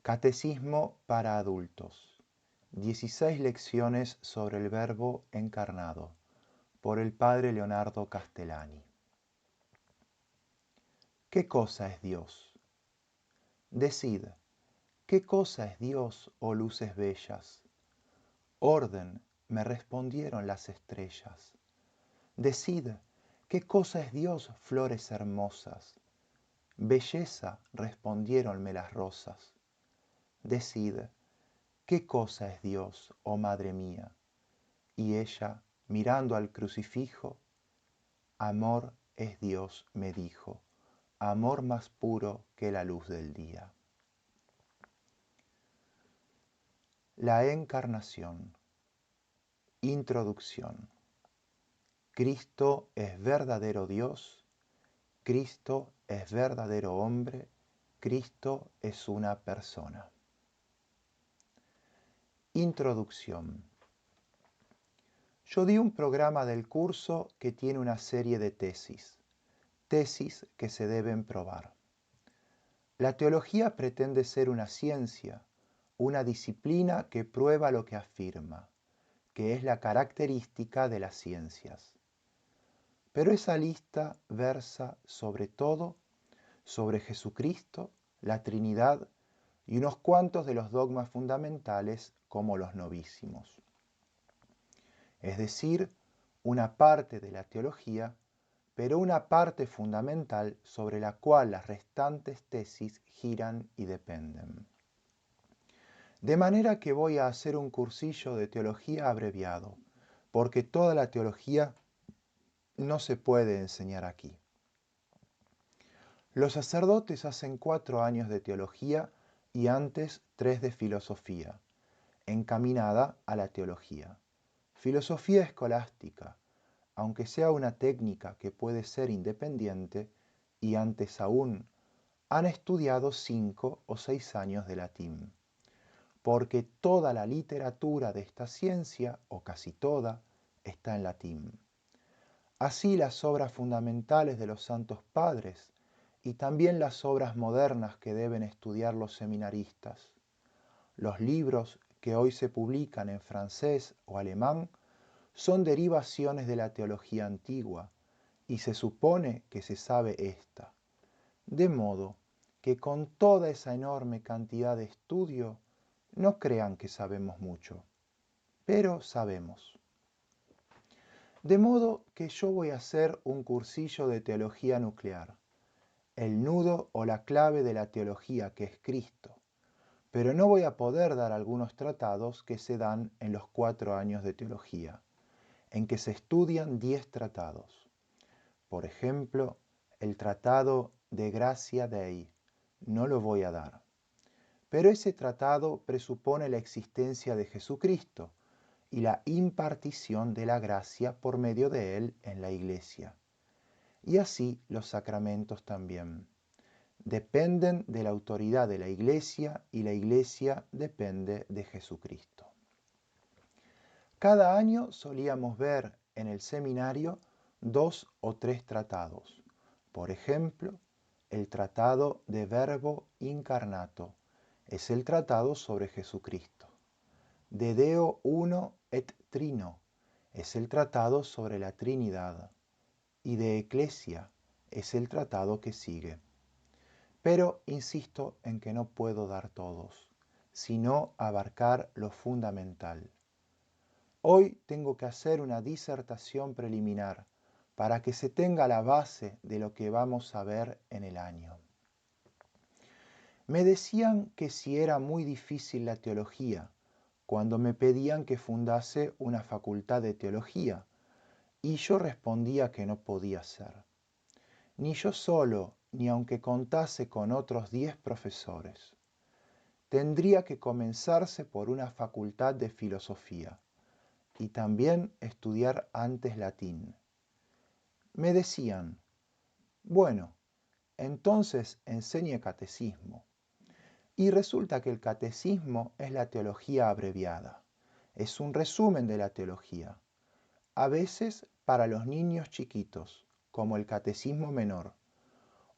Catecismo para adultos. 16 lecciones sobre el Verbo encarnado, por el Padre Leonardo Castellani. ¿Qué cosa es Dios? Decid, ¿qué cosa es Dios, oh luces bellas? Orden, me respondieron las estrellas. Decid, ¿qué cosa es Dios, flores hermosas? Belleza, respondiéronme las rosas. Decid, ¿qué cosa es Dios, oh madre mía? Y ella, mirando al crucifijo, amor es Dios, me dijo, amor más puro que la luz del día. La encarnación. Introducción. Cristo es verdadero Dios, Cristo es verdadero hombre, Cristo es una persona. Introducción. Yo di un programa del curso que tiene una serie de tesis que se deben probar. La teología pretende ser una ciencia, una disciplina que prueba lo que afirma, que es la característica de las ciencias. Pero esa lista versa sobre todo sobre Jesucristo, la Trinidad y unos cuantos de los dogmas fundamentales como los novísimos. Es decir, una parte de la teología, pero una parte fundamental sobre la cual las restantes tesis giran y dependen. De manera que voy a hacer un cursillo de teología abreviado, porque toda la teología no se puede enseñar aquí. Los sacerdotes hacen 4 años de teología y antes 3 de filosofía, encaminada a la teología. Filosofía escolástica, aunque sea una técnica que puede ser independiente, y antes aún han estudiado 5 o 6 años de latín, porque toda la literatura de esta ciencia, o casi toda, está en latín. Así las obras fundamentales de los santos padres y también las obras modernas que deben estudiar los seminaristas. Los libros que hoy se publican en francés o alemán son derivaciones de la teología antigua y se supone que se sabe esta. De modo que con toda esa enorme cantidad de estudio, no crean que sabemos mucho, pero sabemos. De modo que yo voy a hacer un cursillo de teología nuclear, el nudo o la clave de la teología que es Cristo, pero no voy a poder dar algunos tratados que se dan en los 4 años de teología, en que se estudian 10 tratados. Por ejemplo, el tratado de Gratia Dei, no lo voy a dar. Pero ese tratado presupone la existencia de Jesucristo y la impartición de la gracia por medio de él en la Iglesia. Y así los sacramentos también. Dependen de la autoridad de la Iglesia y la Iglesia depende de Jesucristo. Cada año solíamos ver en el seminario 2 o 3 tratados. Por ejemplo, el tratado de Verbo Incarnato es el tratado sobre Jesucristo. De Deo Uno et Trino es el tratado sobre la Trinidad. Y de Ecclesia es el tratado que sigue. Pero insisto en que no puedo dar todos, sino abarcar lo fundamental. Hoy tengo que hacer una disertación preliminar para que se tenga la base de lo que vamos a ver en el año. Me decían que si era muy difícil la teología, cuando me pedían que fundase una facultad de teología, y yo respondía que no podía ser. Ni yo solo, ni aunque contase con otros 10 profesores. Tendría que comenzarse por una facultad de filosofía y también estudiar antes latín. Me decían, bueno, entonces enseñe catecismo. Y resulta que el catecismo es la teología abreviada. Es un resumen de la teología. A veces para los niños chiquitos, como el catecismo menor,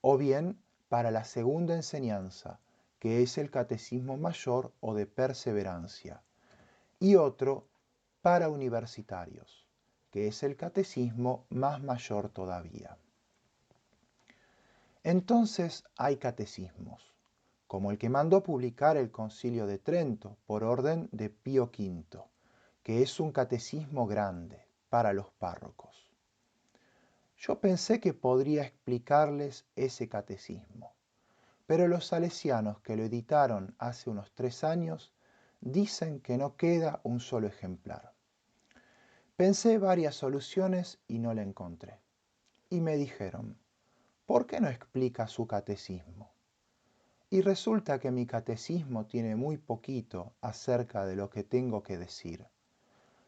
o bien para la segunda enseñanza, que es el catecismo mayor o de perseverancia, y otro para universitarios, que es el catecismo más mayor todavía. Entonces hay catecismos, como el que mandó publicar el Concilio de Trento por orden de Pío V, que es un catecismo grande para los párrocos. Yo pensé que podría explicarles ese catecismo, pero los salesianos que lo editaron hace unos 3 años dicen que no queda un solo ejemplar. Pensé varias soluciones y no la encontré. Y me dijeron, ¿por qué no explica su catecismo? Y resulta que mi catecismo tiene muy poquito acerca de lo que tengo que decir.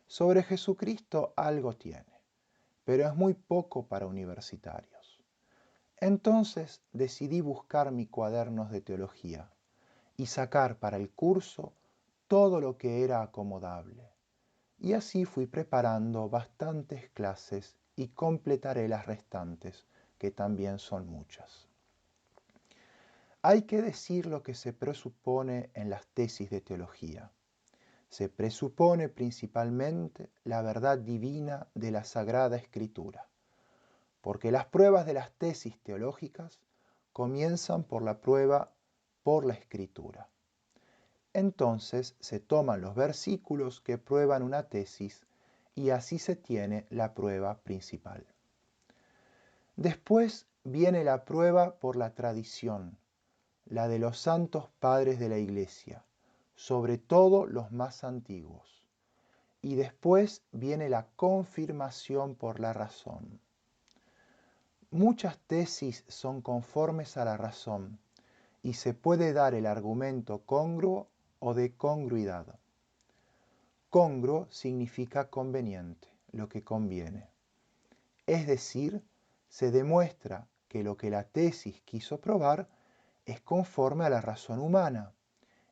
Sobre Jesucristo algo tiene, pero es muy poco para universitarios. Entonces decidí buscar mis cuadernos de teología y sacar para el curso todo lo que era acomodable. Y así fui preparando bastantes clases y completaré las restantes, que también son muchas. Hay que decir lo que se presupone en las tesis de teología. Se presupone principalmente la verdad divina de la Sagrada Escritura, porque las pruebas de las tesis teológicas comienzan por la prueba por la Escritura. Entonces se toman los versículos que prueban una tesis y así se tiene la prueba principal. Después viene la prueba por la tradición, la de los santos padres de la Iglesia, sobre todo los más antiguos. Y después viene la confirmación por la razón. Muchas tesis son conformes a la razón y se puede dar el argumento congruo o de congruidad. Congruo significa conveniente, lo que conviene. Es decir, se demuestra que lo que la tesis quiso probar es conforme a la razón humana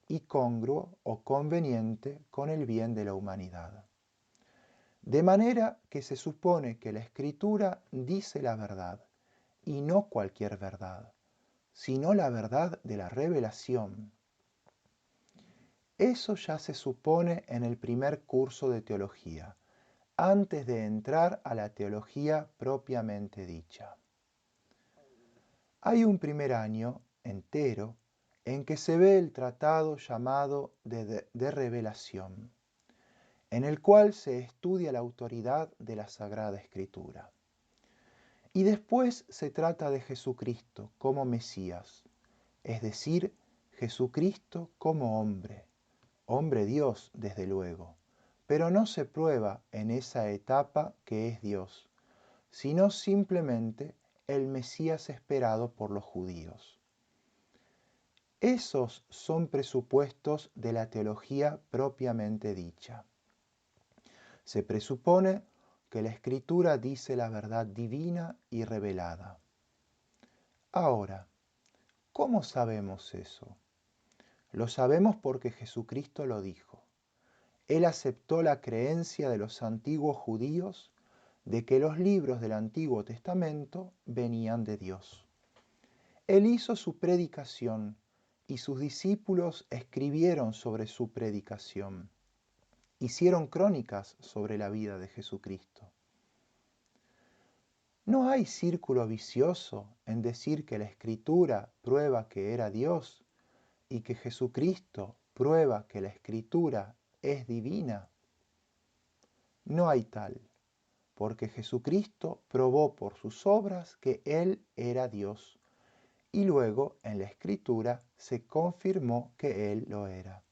y congruo o conveniente con el bien de la humanidad. De manera que se supone que la Escritura dice la verdad, y no cualquier verdad, sino la verdad de la revelación. Eso ya se supone en el primer curso de teología, antes de entrar a la teología propiamente dicha. Hay un primer año entero en que se ve el tratado llamado de revelación, en el cual se estudia la autoridad de la Sagrada Escritura. Y después se trata de Jesucristo como Mesías, es decir, Jesucristo como hombre, hombre Dios desde luego, pero no se prueba en esa etapa que es Dios, sino simplemente el Mesías esperado por los judíos. Esos son presupuestos de la teología propiamente dicha. Se presupone que la Escritura dice la verdad divina y revelada. Ahora, ¿cómo sabemos eso? Lo sabemos porque Jesucristo lo dijo. Él aceptó la creencia de los antiguos judíos de que los libros del Antiguo Testamento venían de Dios. Él hizo su predicación y sus discípulos escribieron sobre su predicación. Hicieron crónicas sobre la vida de Jesucristo. No hay círculo vicioso en decir que la Escritura prueba que era Dios y que Jesucristo prueba que la Escritura es divina. No hay tal, porque Jesucristo probó por sus obras que Él era Dios, y luego en la Escritura se confirmó que Él lo era,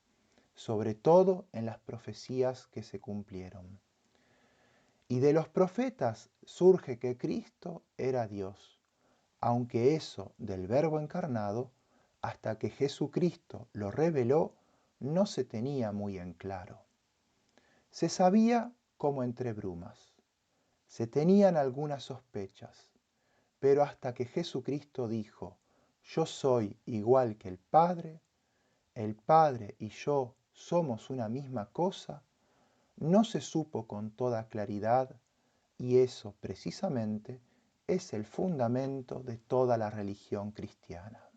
sobre todo en las profecías que se cumplieron. Y de los profetas surge que Cristo era Dios, aunque eso del Verbo encarnado, hasta que Jesucristo lo reveló, no se tenía muy en claro. Se sabía como entre brumas. Se tenían algunas sospechas, pero hasta que Jesucristo dijo, yo soy igual que el Padre y yo somos una misma cosa, no se supo con toda claridad y eso precisamente es el fundamento de toda la religión cristiana.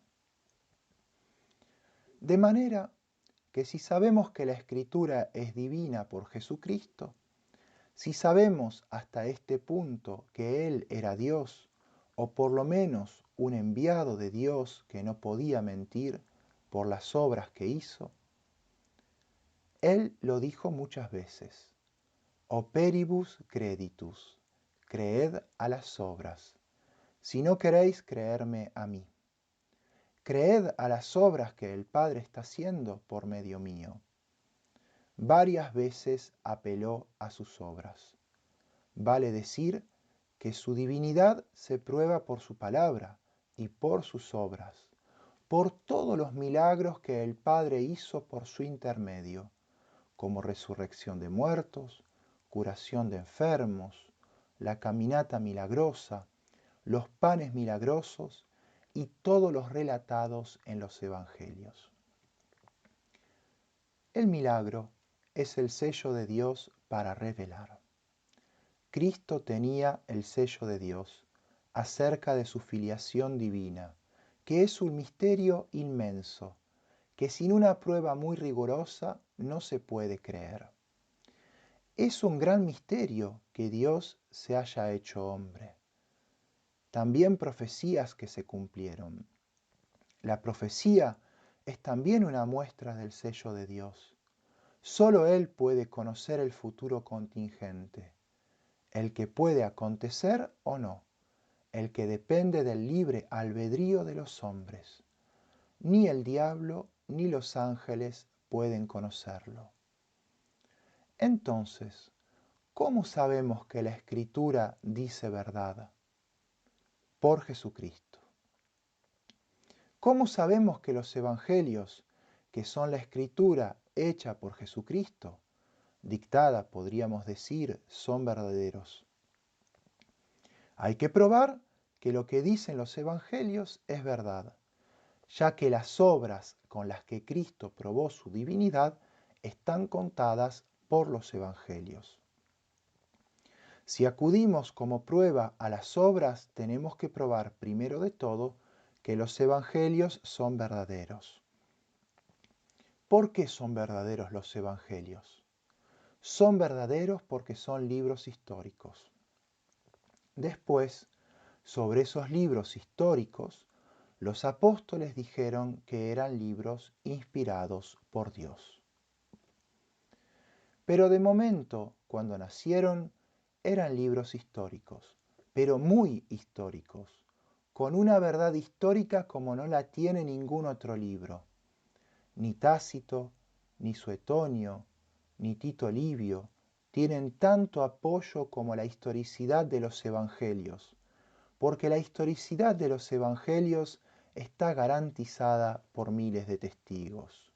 De manera que si sabemos que la Escritura es divina por Jesucristo, si sabemos hasta este punto que Él era Dios, o por lo menos un enviado de Dios que no podía mentir por las obras que hizo, Él lo dijo muchas veces: operibus creditus, creed a las obras, si no queréis creerme a mí. Creed a las obras que el Padre está haciendo por medio mío. Varias veces apeló a sus obras. Vale decir que su divinidad se prueba por su palabra y por sus obras, por todos los milagros que el Padre hizo por su intermedio, como resurrección de muertos, curación de enfermos, la caminata milagrosa, los panes milagrosos y todos los relatados en los evangelios. El milagro es el sello de Dios para revelar. Cristo tenía el sello de Dios acerca de su filiación divina, que es un misterio inmenso, que sin una prueba muy rigurosa no se puede creer. Es un gran misterio que Dios se haya hecho hombre. También profecías que se cumplieron. La profecía es también una muestra del sello de Dios. Solo Él puede conocer el futuro contingente, el que puede acontecer o no, el que depende del libre albedrío de los hombres. Ni el diablo ni los ángeles pueden conocerlo. Entonces, ¿cómo sabemos que la Escritura dice verdad? Por Jesucristo. ¿Cómo sabemos que los evangelios, que son la Escritura hecha por Jesucristo, dictada, podríamos decir, son verdaderos? Hay que probar que lo que dicen los evangelios es verdad, ya que las obras con las que Cristo probó su divinidad están contadas por los evangelios. Si acudimos como prueba a las obras, tenemos que probar primero de todo que los evangelios son verdaderos. ¿Por qué son verdaderos los evangelios? Son verdaderos porque son libros históricos. Después, sobre esos libros históricos, los apóstoles dijeron que eran libros inspirados por Dios. Pero de momento, cuando nacieron, eran libros históricos, pero muy históricos, con una verdad histórica como no la tiene ningún otro libro. Ni Tácito, ni Suetonio, ni Tito Livio tienen tanto apoyo como la historicidad de los evangelios, porque la historicidad de los evangelios está garantizada por miles de testigos.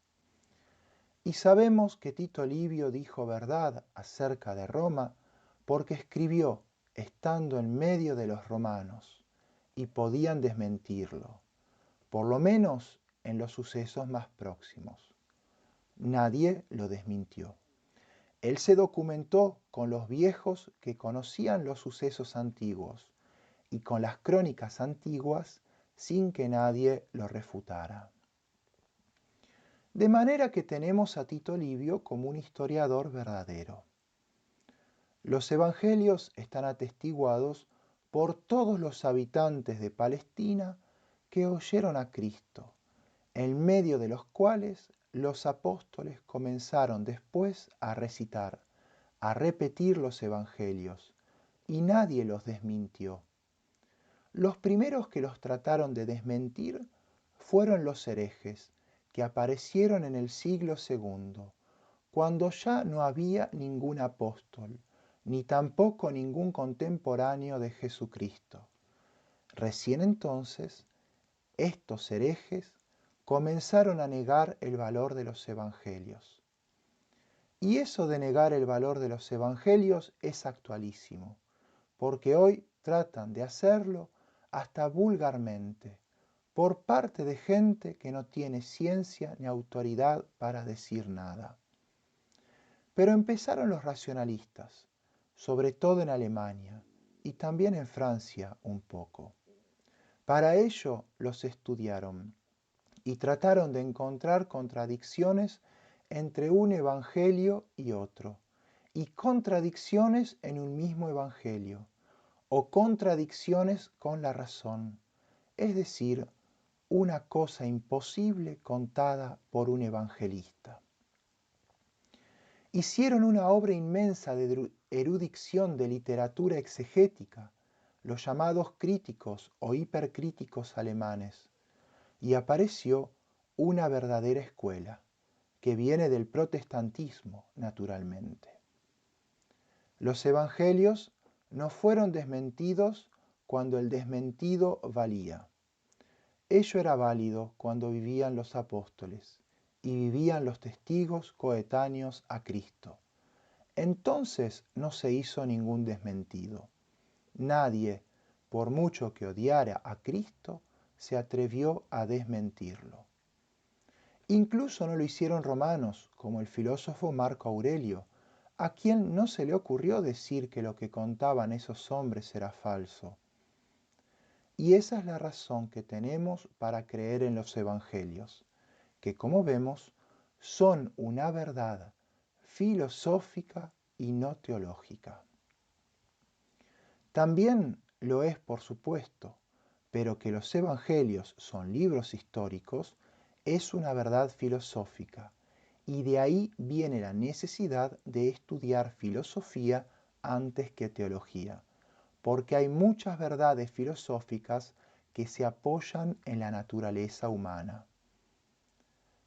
Y sabemos que Tito Livio dijo verdad acerca de Roma porque escribió estando en medio de los romanos y podían desmentirlo, por lo menos en los sucesos más próximos. Nadie lo desmintió. Él se documentó con los viejos que conocían los sucesos antiguos y con las crónicas antiguas sin que nadie lo refutara. De manera que tenemos a Tito Livio como un historiador verdadero. Los evangelios están atestiguados por todos los habitantes de Palestina que oyeron a Cristo, en medio de los cuales los apóstoles comenzaron después a recitar, a repetir los evangelios, y nadie los desmintió. Los primeros que los trataron de desmentir fueron los herejes, que aparecieron en el siglo II, cuando ya no había ningún apóstol, ni tampoco ningún contemporáneo de Jesucristo. Recién entonces, estos herejes comenzaron a negar el valor de los evangelios. Y eso de negar el valor de los evangelios es actualísimo, porque hoy tratan de hacerlo hasta vulgarmente, por parte de gente que no tiene ciencia ni autoridad para decir nada. Pero empezaron los racionalistas, sobre todo en Alemania y también en Francia un poco. Para ello los estudiaron y trataron de encontrar contradicciones entre un evangelio y otro, y contradicciones en un mismo evangelio, o contradicciones con la razón, es decir, una cosa imposible contada por un evangelista. Hicieron una obra inmensa de erudición de literatura exegética, los llamados críticos o hipercríticos alemanes, y apareció una verdadera escuela, que viene del protestantismo, naturalmente. Los evangelios no fueron desmentidos cuando el desmentido valía. Ello era válido cuando vivían los apóstoles y vivían los testigos coetáneos a Cristo. Entonces no se hizo ningún desmentido. Nadie, por mucho que odiara a Cristo, se atrevió a desmentirlo. Incluso no lo hicieron romanos, como el filósofo Marco Aurelio, a quien no se le ocurrió decir que lo que contaban esos hombres era falso. Y esa es la razón que tenemos para creer en los evangelios, que como vemos son una verdad filosófica y no teológica. También lo es, por supuesto, pero que los evangelios son libros históricos es una verdad filosófica, y de ahí viene la necesidad de estudiar filosofía antes que teología, porque hay muchas verdades filosóficas que se apoyan en la naturaleza humana.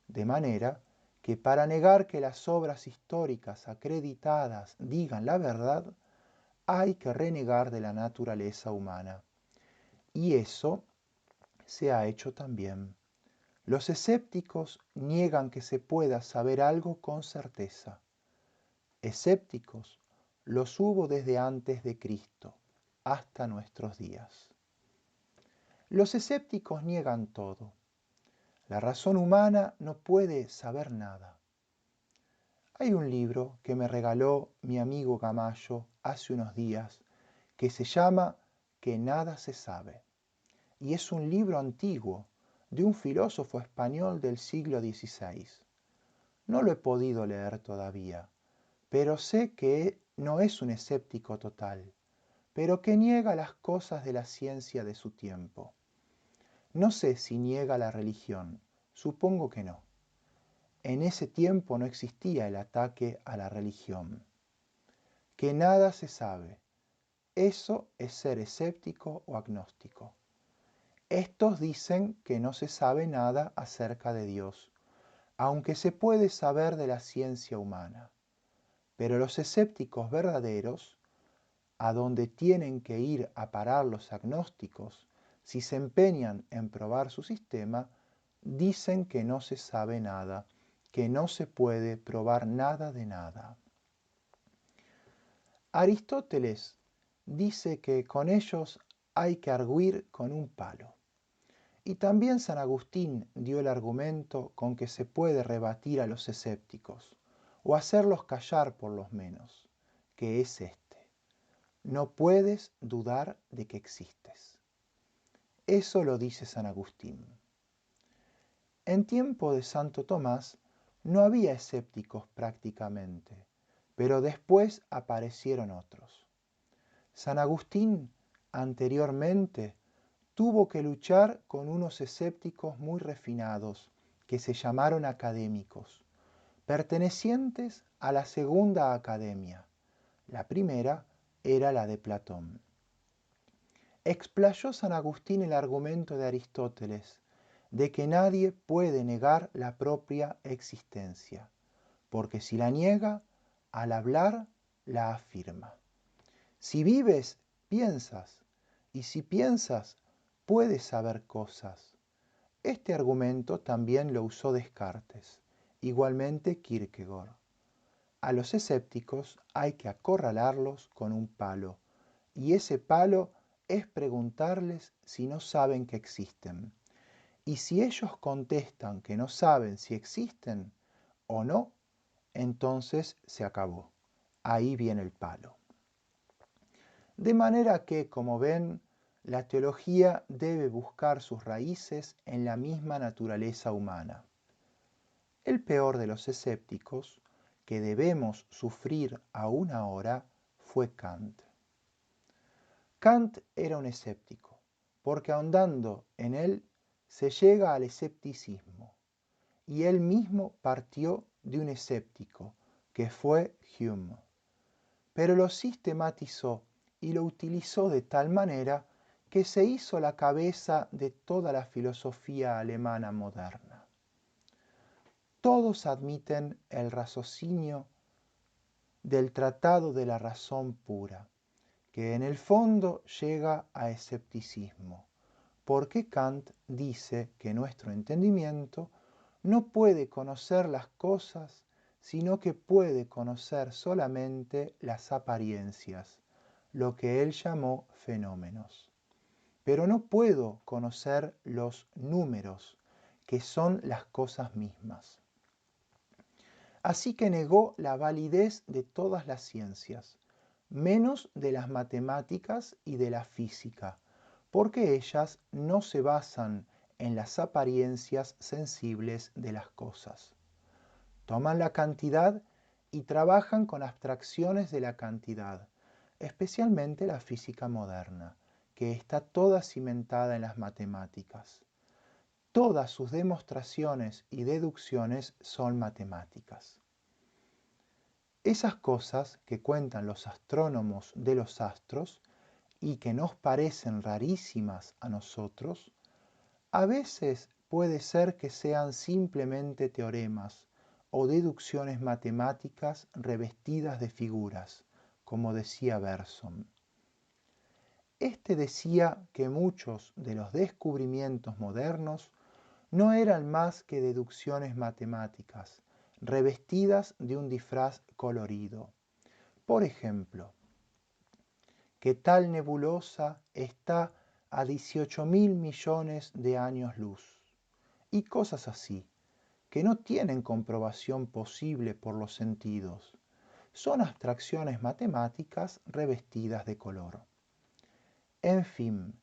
De manera que para negar que las obras históricas acreditadas digan la verdad, hay que renegar de la naturaleza humana. Y eso se ha hecho también. Los escépticos niegan que se pueda saber algo con certeza. Escépticos los hubo desde antes de Cristo hasta nuestros días. Los escépticos niegan todo. La razón humana no puede saber nada. Hay un libro que me regaló mi amigo Gamayo hace unos días que se llama Que nada se sabe. Y es un libro antiguo de un filósofo español del siglo XVI. No lo he podido leer todavía, pero sé que no es un escéptico total, pero que niega las cosas de la ciencia de su tiempo. No sé si niega la religión, supongo que no. En ese tiempo no existía el ataque a la religión. Que nada se sabe. Eso es ser escéptico o agnóstico. Estos dicen que no se sabe nada acerca de Dios, aunque se puede saber de la ciencia humana. Pero los escépticos verdaderos, a donde tienen que ir a parar los agnósticos si se empeñan en probar su sistema, dicen que no se sabe nada, que no se puede probar nada de nada. Aristóteles dice que con ellos hay que argüir con un palo. Y también San Agustín dio el argumento con que se puede rebatir a los escépticos, o hacerlos callar por lo menos, que es este: no puedes dudar de que existes. Eso lo dice San Agustín. En tiempo de Santo Tomás no había escépticos prácticamente, pero después aparecieron otros. San Agustín, anteriormente, tuvo que luchar con unos escépticos muy refinados, que se llamaron académicos, pertenecientes a la segunda academia. La primera era la de Platón. Explayó San Agustín el argumento de Aristóteles de que nadie puede negar la propia existencia, porque si la niega, al hablar, la afirma. Si vives, piensas, y si piensas, puedes saber cosas. Este argumento también lo usó Descartes, igualmente Kierkegaard. A los escépticos hay que acorralarlos con un palo, y ese palo es preguntarles si no saben que existen. Y si ellos contestan que no saben si existen o no, entonces se acabó. Ahí viene el palo. De manera que, como ven, La teología debe buscar sus raíces en la misma naturaleza humana. El peor de los escépticos, que debemos sufrir aún ahora, fue Kant. Kant era un escéptico, porque ahondando en él se llega al escepticismo, y él mismo partió de un escéptico, que fue Hume, pero lo sistematizó y lo utilizó de tal manera que se hizo la cabeza de toda la filosofía alemana moderna. Todos admiten el raciocinio del Tratado de la Razón Pura, que en el fondo llega a escepticismo, porque Kant dice que nuestro entendimiento no puede conocer las cosas, sino que puede conocer solamente las apariencias, lo que él llamó fenómenos. Pero no puedo conocer los números, que son las cosas mismas. Así que negó la validez de todas las ciencias, menos de las matemáticas y de la física, porque ellas no se basan en las apariencias sensibles de las cosas. Toman la cantidad y trabajan con abstracciones de la cantidad, especialmente la física moderna, que está toda cimentada en las matemáticas. Todas sus demostraciones y deducciones son matemáticas. Esas cosas que cuentan los astrónomos de los astros y que nos parecen rarísimas a nosotros, a veces puede ser que sean simplemente teoremas o deducciones matemáticas revestidas de figuras, como decía Bergson. Este decía que muchos de los descubrimientos modernos no eran más que deducciones matemáticas, revestidas de un disfraz colorido. Por ejemplo, que tal nebulosa está a 18.000 millones de años luz, y cosas así, que no tienen comprobación posible por los sentidos. Son abstracciones matemáticas revestidas de color. En fin,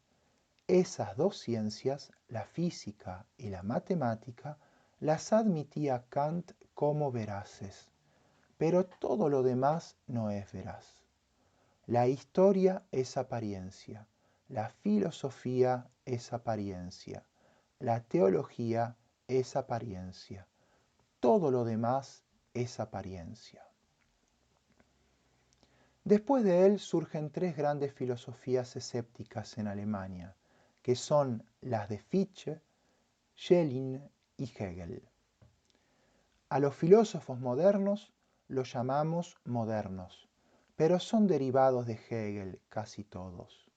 esas dos ciencias, la física y la matemática, las admitía Kant como veraces, pero todo lo demás no es veraz. La historia es apariencia, la filosofía es apariencia, la teología es apariencia, todo lo demás es apariencia. Después de él surgen tres grandes filosofías escépticas en Alemania, que son las de Fichte, Schelling y Hegel. A los filósofos modernos los llamamos modernos, pero son derivados de Hegel casi todos.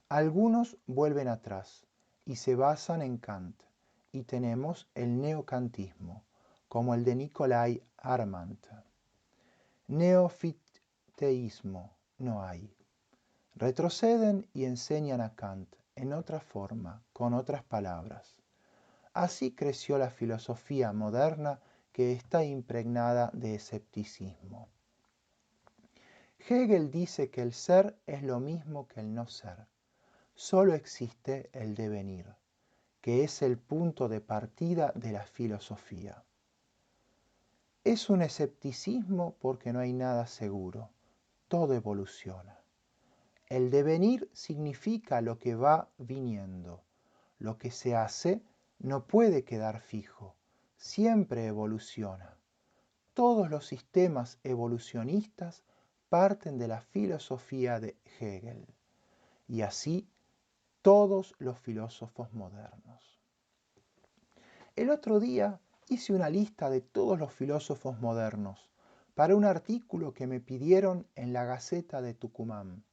Algunos vuelven atrás y se basan en Kant, y tenemos el neocantismo, como el de Nicolai Armandt. Neofichteísmo no hay. Retroceden y enseñan a Kant en otra forma, con otras palabras. Así creció la filosofía moderna que está impregnada de escepticismo. Hegel dice que el ser es lo mismo que el no ser. Solo existe el devenir, que es el punto de partida de la filosofía. Es un escepticismo porque no hay nada seguro, todo evoluciona. El devenir significa lo que va viniendo. Lo que se hace no puede quedar fijo, siempre evoluciona. Todos los sistemas evolucionistas parten de la filosofía de Hegel, y así todos los filósofos modernos. El otro día hice una lista de todos los filósofos modernos para un artículo que me pidieron en la Gaceta de Tucumán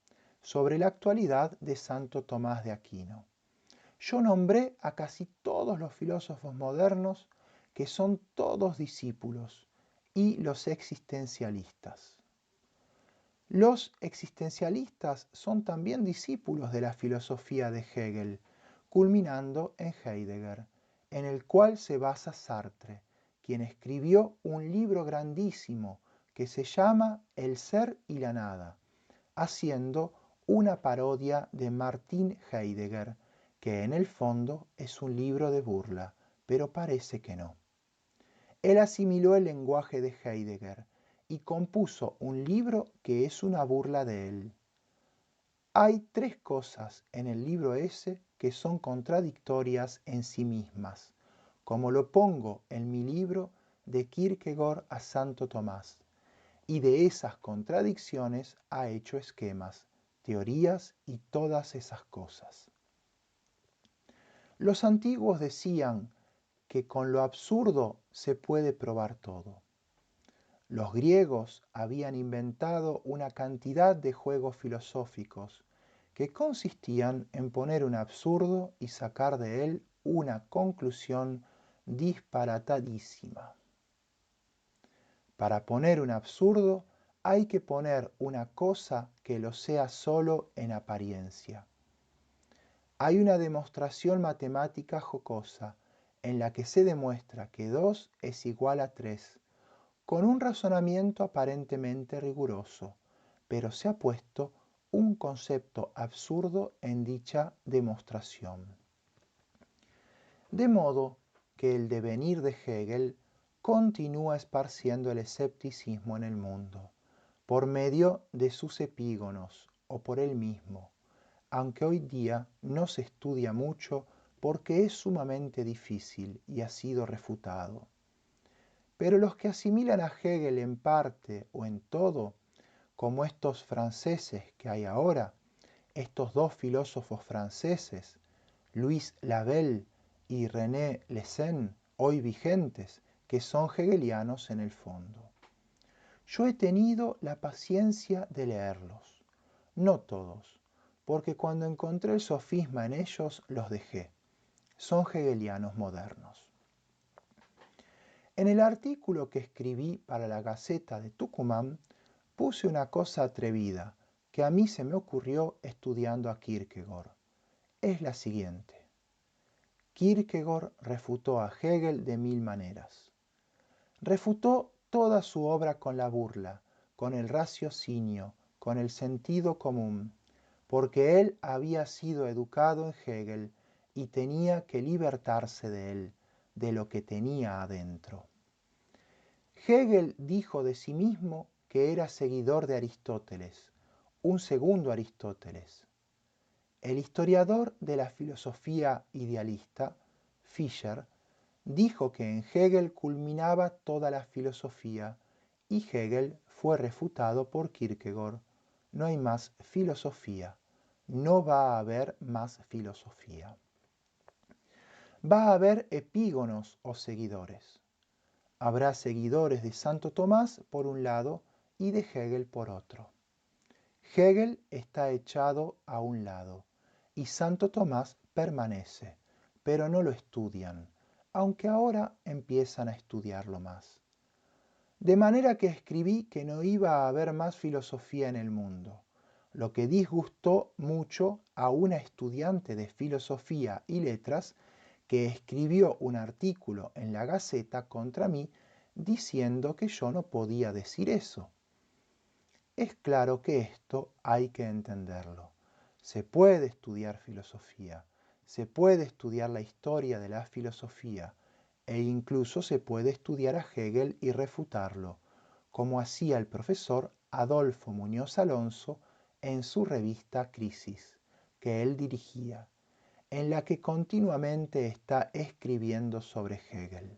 sobre la actualidad de Santo Tomás de Aquino. Yo nombré a casi todos los filósofos modernos, que son todos discípulos, y los existencialistas. Los existencialistas son también discípulos de la filosofía de Hegel, culminando en Heidegger, en el cual se basa Sartre, quien escribió un libro grandísimo que se llama El ser y la nada, haciendo una parodia de Martin Heidegger, que en el fondo es un libro de burla, pero parece que no. Él asimiló el lenguaje de Heidegger y compuso un libro que es una burla de él. Hay tres cosas en el libro ese que son contradictorias en sí mismas, como lo pongo en mi libro de Kierkegaard a Santo Tomás, y de esas contradicciones ha hecho esquemas, teorías y todas esas cosas. Los antiguos decían que con lo absurdo se puede probar todo. Los griegos habían inventado una cantidad de juegos filosóficos que consistían en poner un absurdo y sacar de él una conclusión disparatadísima. Para poner un absurdo hay que poner una cosa que lo sea solo en apariencia. Hay una demostración matemática jocosa en la que se demuestra que 2 es igual a 3, con un razonamiento aparentemente riguroso, pero se ha puesto un concepto absurdo en dicha demostración. De modo que el devenir de Hegel continúa esparciendo el escepticismo en el mundo, por medio de sus epígonos o por él mismo, aunque hoy día no se estudia mucho porque es sumamente difícil y ha sido refutado. Pero los que asimilan a Hegel en parte o en todo, como estos franceses que hay ahora, estos dos filósofos franceses, Louis Lavelle y René Lessen, hoy vigentes, que son hegelianos en el fondo. Yo he tenido la paciencia de leerlos, no todos, porque cuando encontré el sofisma en ellos los dejé. Son hegelianos modernos. En el artículo que escribí para la Gaceta de Tucumán puse una cosa atrevida que a mí se me ocurrió estudiando a Kierkegaard. Es la siguiente. Kierkegaard refutó a Hegel de 1000 maneras. Refutó toda su obra con la burla, con el raciocinio, con el sentido común, porque él había sido educado en Hegel y tenía que libertarse de él, de lo que tenía adentro. Hegel dijo de sí mismo que era seguidor de Aristóteles, un segundo Aristóteles. El historiador de la filosofía idealista, Fischer, dijo que en Hegel culminaba toda la filosofía y Hegel fue refutado por Kierkegaard. No hay más filosofía, no va a haber más filosofía. Va a haber epígonos o seguidores. Habrá seguidores de Santo Tomás por un lado y de Hegel por otro. Hegel está echado a un lado y Santo Tomás permanece, pero no lo estudian, aunque ahora empiezan a estudiarlo más. De manera que escribí que no iba a haber más filosofía en el mundo, lo que disgustó mucho a una estudiante de filosofía y letras que escribió un artículo en la Gaceta contra mí diciendo que yo no podía decir eso. Es claro que esto hay que entenderlo. Se puede estudiar filosofía, se puede estudiar la historia de la filosofía e incluso se puede estudiar a Hegel y refutarlo, como hacía el profesor Adolfo Muñoz Alonso en su revista Crisis, que él dirigía, en la que continuamente está escribiendo sobre Hegel.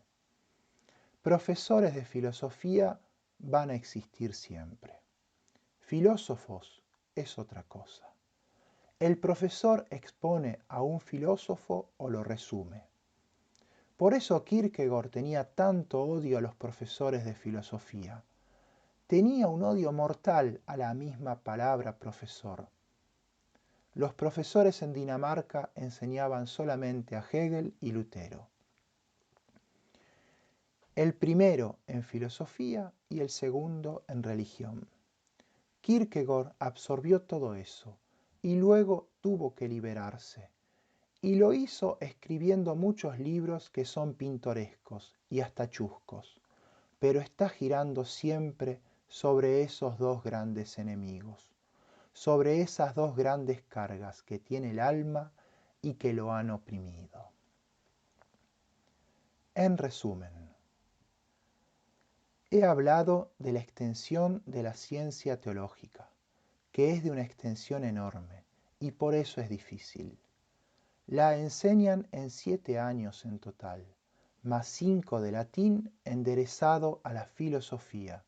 Profesores de filosofía van a existir siempre. Filósofos es otra cosa. El profesor expone a un filósofo o lo resume. Por eso Kierkegaard tenía tanto odio a los profesores de filosofía. Tenía un odio mortal a la misma palabra profesor. Los profesores en Dinamarca enseñaban solamente a Hegel y Lutero. El primero en filosofía y el segundo en religión. Kierkegaard absorbió todo eso y luego tuvo que liberarse. Y lo hizo escribiendo muchos libros que son pintorescos y hasta chuscos, pero está girando siempre sobre esos dos grandes enemigos, sobre esas dos grandes cargas que tiene el alma y que lo han oprimido. En resumen, he hablado de la extensión de la ciencia teológica, que es de una extensión enorme y por eso es difícil. La enseñan en 7 años en total, más 5 de latín enderezado a la filosofía,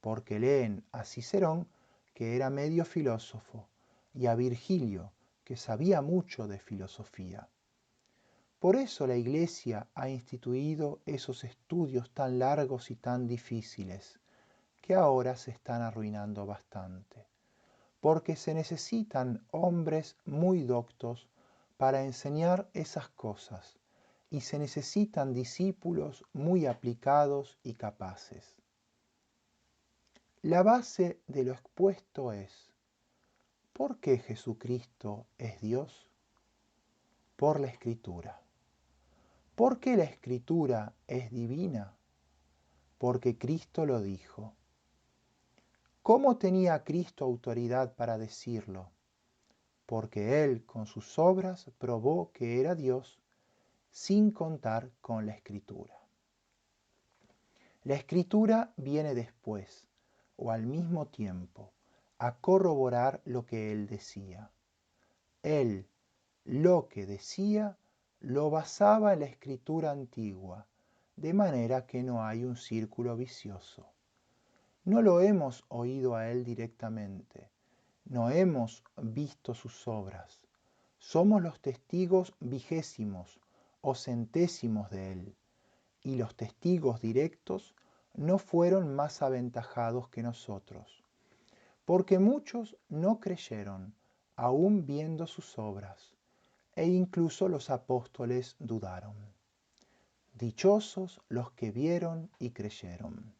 porque leen a Cicerón, que era medio filósofo, y a Virgilio, que sabía mucho de filosofía. Por eso la Iglesia ha instituido esos estudios tan largos y tan difíciles, que ahora se están arruinando bastante, porque se necesitan hombres muy doctos para enseñar esas cosas, y se necesitan discípulos muy aplicados y capaces. La base de lo expuesto es: ¿por qué Jesucristo es Dios? Por la Escritura. ¿Por qué la Escritura es divina? Porque Cristo lo dijo. ¿Cómo tenía Cristo autoridad para decirlo? Porque Él con sus obras probó que era Dios sin contar con la Escritura. La Escritura viene después, o al mismo tiempo, a corroborar lo que Él decía. Él, lo que decía, lo basaba en la Escritura antigua, de manera que no hay un círculo vicioso. No lo hemos oído a Él directamente, no hemos visto sus obras. Somos los testigos vigésimos o centésimos de Él, y los testigos directos no fueron más aventajados que nosotros, porque muchos no creyeron, aun viendo sus obras, e incluso los apóstoles dudaron. Dichosos los que vieron y creyeron.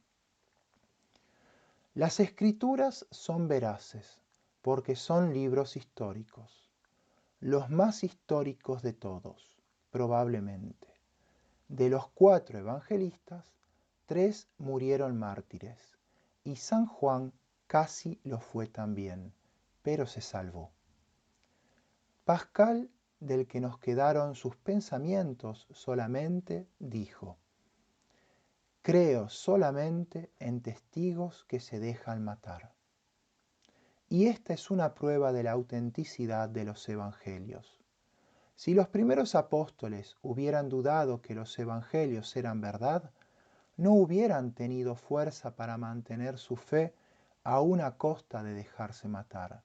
Las Escrituras son veraces, porque son libros históricos, los más históricos de todos, probablemente. De los 4 evangelistas, 3 murieron mártires, y San Juan casi lo fue también, pero se salvó. Pascal, del que nos quedaron sus pensamientos solamente, dijo: creo solamente en testigos que se dejan matar. Y esta es una prueba de la autenticidad de los evangelios. Si los primeros apóstoles hubieran dudado que los evangelios eran verdad, no hubieran tenido fuerza para mantener su fe aún a costa de dejarse matar.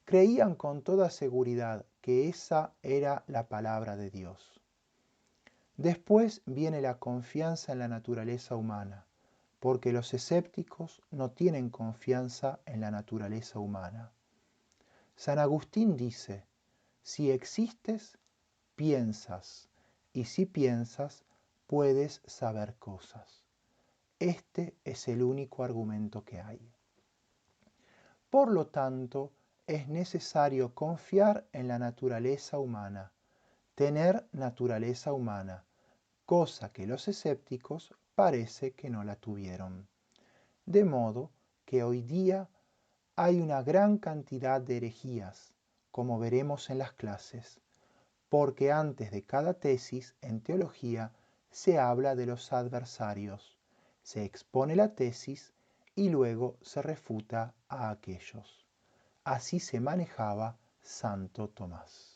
Creían con toda seguridad que esa era la palabra de Dios. Después viene la confianza en la naturaleza humana, porque los escépticos no tienen confianza en la naturaleza humana. San Agustín dice: si existes, piensas, y si piensas, puedes saber cosas. Este es el único argumento que hay. Por lo tanto, es necesario confiar en la naturaleza humana, tener naturaleza humana, cosa que los escépticos parece que no la tuvieron. De modo que hoy día hay una gran cantidad de herejías, como veremos en las clases, porque antes de cada tesis en teología se habla de los adversarios, se expone la tesis y luego se refuta a aquellos. Así se manejaba Santo Tomás.